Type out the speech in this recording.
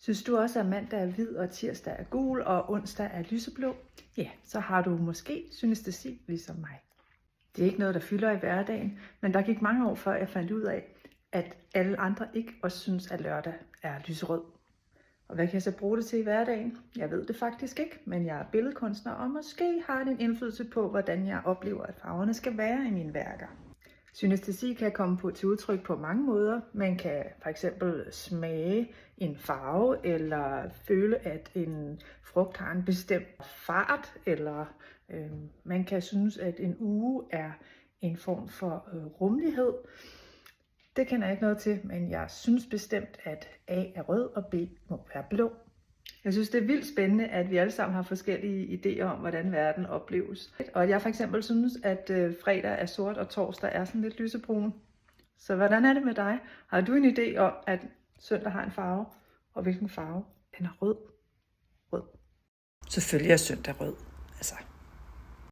Synes du også, at mandag er hvid, og tirsdag er gul, og onsdag er lyseblå? Ja, så har du måske synestesi ligesom mig. Det er ikke noget, der fylder i hverdagen, men der gik mange år før jeg fandt ud af, at alle andre ikke også synes, at lørdag er lyserød. Og hvad kan jeg så bruge det til i hverdagen? Jeg ved det faktisk ikke, men jeg er billedkunstner, og måske har det en indflydelse på, hvordan jeg oplever, at farverne skal være i mine værker. Synestesi kan komme til udtryk på mange måder. Man kan fx smage en farve, eller føle, at en frugt har en bestemt fart, eller man kan synes, at en uge er en form for rummelighed. Det kender jeg ikke noget til, men jeg synes bestemt, at A er rød, og B må være blå. Jeg synes, det er vildt spændende, at vi alle sammen har forskellige idéer om, hvordan verden opleves. Og jeg for eksempel synes, at fredag er sort, og torsdag er sådan lidt lysebrun. Så hvordan er det med dig? Har du en idé om, at søndag har en farve, og hvilken farve? Den er rød. Rød. Selvfølgelig er søndag rød. Altså,